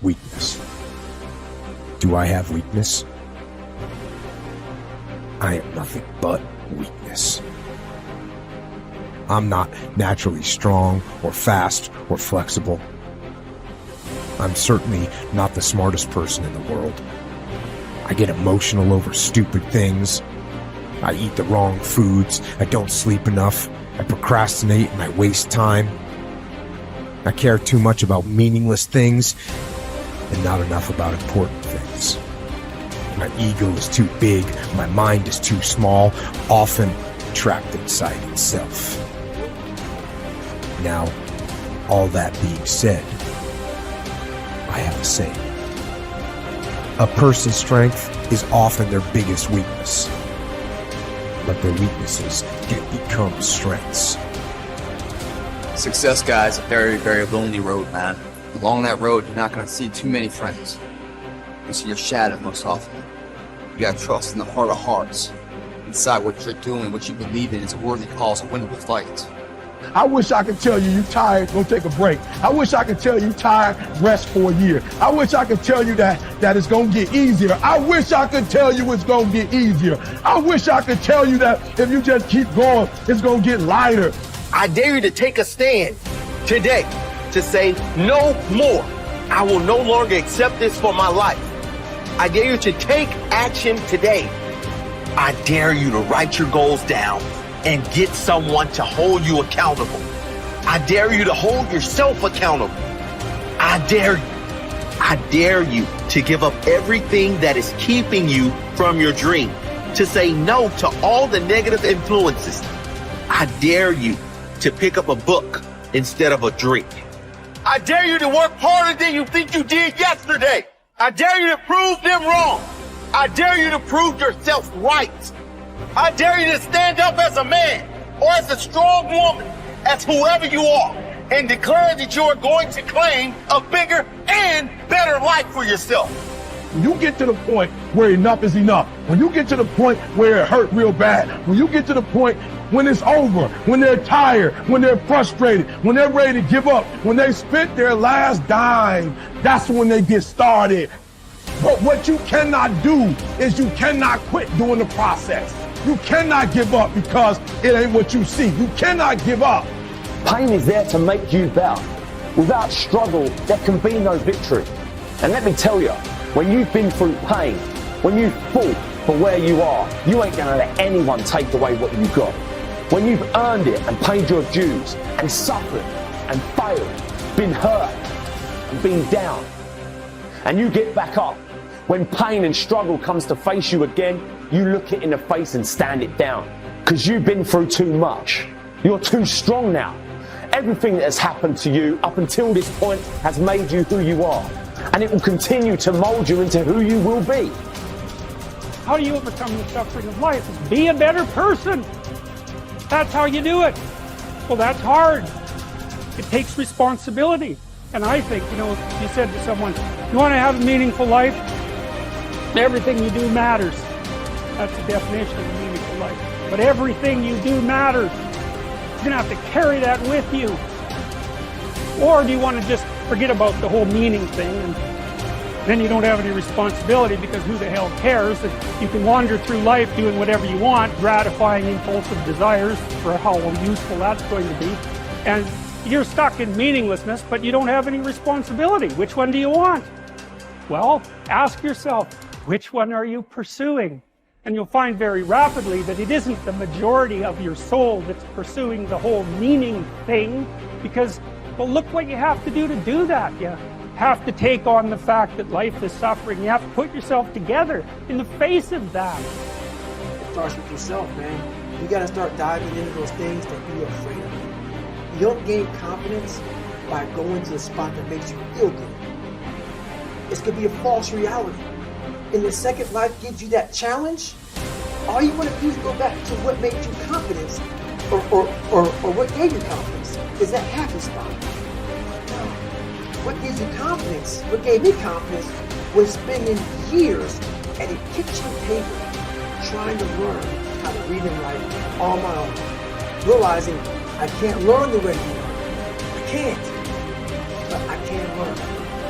Weakness. Do I have weakness? I am nothing but weakness. I'm not naturally strong or fast or flexible. I'm certainly not the smartest person in the world. I get emotional over stupid things. I eat the wrong foods. I don't sleep enough. I procrastinate and I waste time. I care too much about meaningless things and not enough about important things. My ego is too big. My mind is too small, often trapped inside itself. Now, all that being said, I have a saying. A person's strength is often their biggest weakness, but their weaknesses can become strengths. Success, guys, a very, very lonely road, man. Along that road, you're not going to see too many friends. You see your shadow most often. You got to trust in the heart of hearts. Inside what you're doing, what you believe in is a worthy cause, a winnable fight. I wish I could tell you you're tired, go take a break. I wish I could tell you tired, rest for a year. I wish I could tell you that it's going to get easier. I wish I could tell you it's going to get easier. I wish I could tell you that if you just keep going, it's going to get lighter. I dare you to take a stand today to say no more. I will no longer accept this for my life. I dare you to take action today. I dare you to write your goals down and get someone to hold you accountable. I dare you to hold yourself accountable. I dare you to give up everything that is keeping you from your dream, to say no to all the negative influences. I dare you to pick up a book instead of a drink. I dare you to work harder than you think you did yesterday. I dare you to prove them wrong. I dare you to prove yourself right. I dare you to stand up as a man or as a strong woman, as whoever you are, and declare that you are going to claim a bigger and better life for yourself. When you get to the point where enough is enough, when you get to the point where it hurt real bad, when you get to the point when it's over, when they're tired, when they're frustrated, when they're ready to give up, when they spent their last dime, that's when they get started. But what you cannot do is you cannot quit during the process. You cannot give up because it ain't what you see. You cannot give up. Pain is there to make you better. Without struggle, there can be no victory. And let me tell you, when you've been through pain, when you've fought for where you are, you ain't gonna let anyone take away what you got. When you've earned it and paid your dues and suffered and failed, been hurt and been down, and you get back up, when pain and struggle comes to face you again, you look it in the face and stand it down. Because you've been through too much. You're too strong now. Everything that has happened to you up until this point has made you who you are. And it will continue to mold you into who you will be. How do you overcome the suffering of life? Is be a better person. That's how you do it. Well, that's hard. It takes responsibility. And I think, if you said to someone, you want to have a meaningful life? Everything you do matters. That's the definition of a meaningful life. But everything you do matters. You're going to have to carry that with you. Or do you want to just forget about the whole meaning thing and then you don't have any responsibility because who the hell cares? And you can wander through life doing whatever you want, gratifying impulsive desires for how useful that's going to be. And you're stuck in meaninglessness, but you don't have any responsibility. Which one do you want? Well, ask yourself, which one are you pursuing? And you'll find very rapidly that it isn't the majority of your soul that's pursuing the whole meaning thing, because, well, look what you have to do that. You have to take on the fact that life is suffering. You have to put yourself together in the face of that. It starts with yourself, man. You got to start diving into those things that you're afraid of. You don't gain confidence by going to the spot that makes you feel good. It's going to be a false reality. And the second life gives you that challenge, all you want to do is go back to what made you confidence or what gave you confidence. Is that happy spot? No. What gives you confidence, what gave me confidence, was spending years at a kitchen table trying to learn how to read and write on my own. Realizing I can't learn the way you learn. I can't. But I can learn.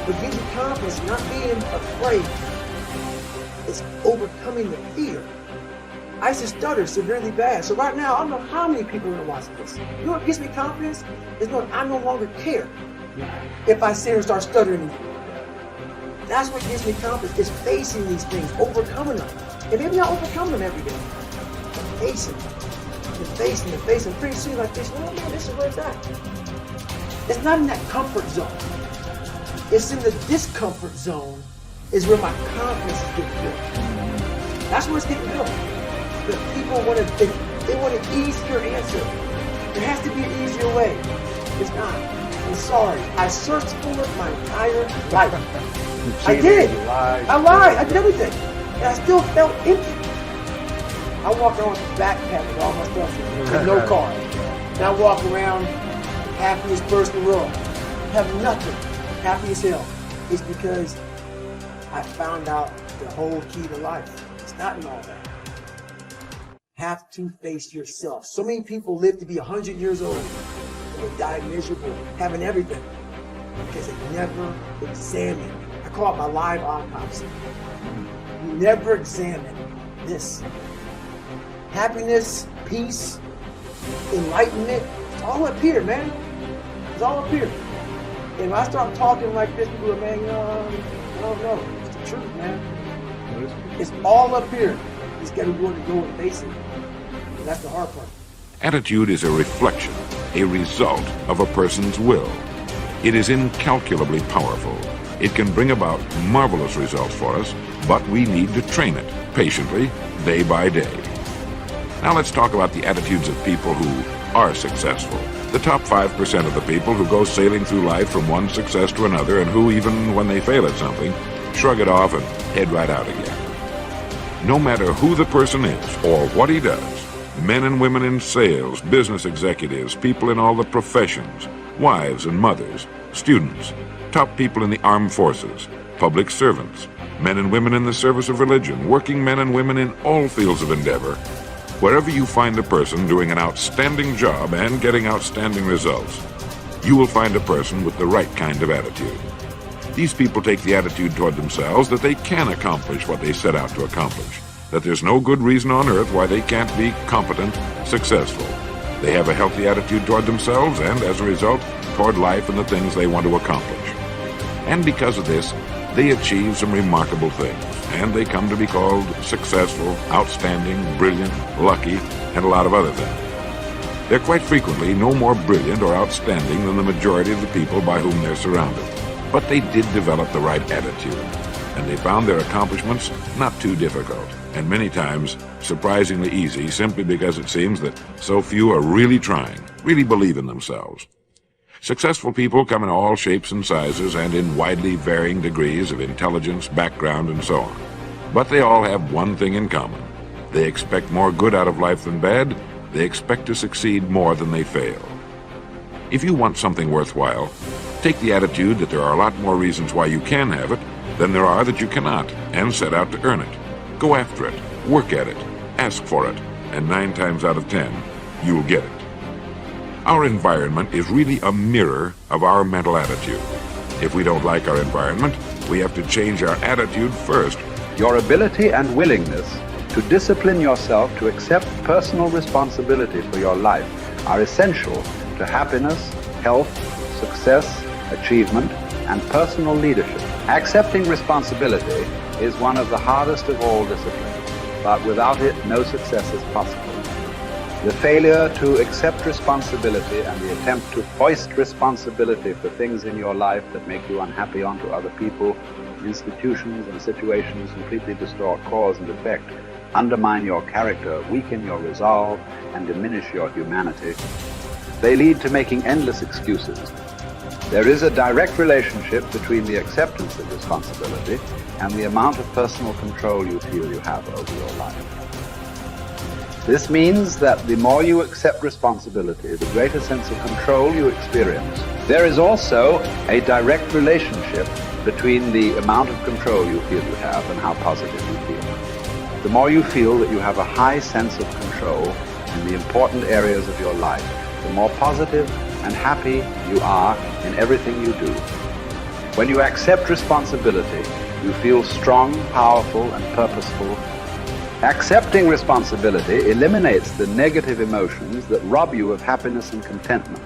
What gives you confidence, not being afraid, is overcoming the fear. I used to stutter severely bad. So right now, I don't know how many people are going to watch this. You know what gives me confidence? Is knowing I no longer care if I sit here and start stuttering anymore. That's what gives me confidence, is facing these things, overcoming them. And maybe not overcoming them every day, but facing them. And facing and facing. Pretty soon like this, oh man, this is where it's at. It's not in that comfort zone. It's in the discomfort zone is where my confidence is getting built. That's where it's getting built. But people want to, they want an easier answer. There has to be an easier way. It's not. I'm sorry. I searched for it my entire life. I did. I lied. I did everything. And I still felt empty. I walk around with a backpack with all my stuff with no car. And I walk around happiest person in the world. Have nothing. Happy as hell. It's because I found out the whole key to life. It's not in all that. Have to face yourself. So many people live to be 100 years old and they die miserable, having everything, because they never examine. I call it my live autopsy. You never examine this. Happiness, peace, enlightenment, it's all up here, man. It's all up here. And when I start talking like this, people are, man, I don't know. It's the truth, man. It's all up here. You just got to be willing to go and face it. And that's the hard part. Attitude is a reflection, a result of a person's will. It is incalculably powerful. It can bring about marvelous results for us, but we need to train it patiently, day by day. Now let's talk about the attitudes of people who are successful. The top 5% of the people who go sailing through life from one success to another and who, even when they fail at something, shrug it off and head right out again. No matter who the person is or what he does, men and women in sales, business executives, people in all the professions, wives and mothers, students, top people in the armed forces, public servants, men and women in the service of religion, working men and women in all fields of endeavor, wherever you find a person doing an outstanding job and getting outstanding results, you will find a person with the right kind of attitude. These people take the attitude toward themselves that they can accomplish what they set out to accomplish, that there's no good reason on earth why they can't be competent, successful. They have a healthy attitude toward themselves and, as a result, toward life and the things they want to accomplish. And because of this, they achieve some remarkable things, and they come to be called successful, outstanding, brilliant, lucky, and a lot of other things. They're quite frequently no more brilliant or outstanding than the majority of the people by whom they're surrounded. But they did develop the right attitude, and they found their accomplishments not too difficult, and many times surprisingly easy, simply because it seems that so few are really trying, really believe in themselves. Successful people come in all shapes and sizes and in widely varying degrees of intelligence, background, and so on. But they all have one thing in common. They expect more good out of life than bad. They expect to succeed more than they fail. If you want something worthwhile, take the attitude that there are a lot more reasons why you can have it than there are that you cannot, and set out to earn it. Go after it, work at it, ask for it, and 9 times out of 10, you'll get it. Our environment is really a mirror of our mental attitude. If we don't like our environment, we have to change our attitude first. Your ability and willingness to discipline yourself to accept personal responsibility for your life are essential to happiness, health, success, achievement, and personal leadership. Accepting responsibility is one of the hardest of all disciplines, but without it, no success is possible. The failure to accept responsibility and the attempt to foist responsibility for things in your life that make you unhappy onto other people, institutions, and situations completely distort cause and effect, undermine your character, weaken your resolve, and diminish your humanity. They lead to making endless excuses. There is a direct relationship between the acceptance of responsibility and the amount of personal control you feel you have over your life. This means that the more you accept responsibility, the greater sense of control you experience. There is also a direct relationship between the amount of control you feel you have and how positive you feel. The more you feel that you have a high sense of control in the important areas of your life, the more positive and happy you are in everything you do. When you accept responsibility, you feel strong, powerful, and purposeful. Accepting responsibility eliminates the negative emotions that rob you of happiness and contentment.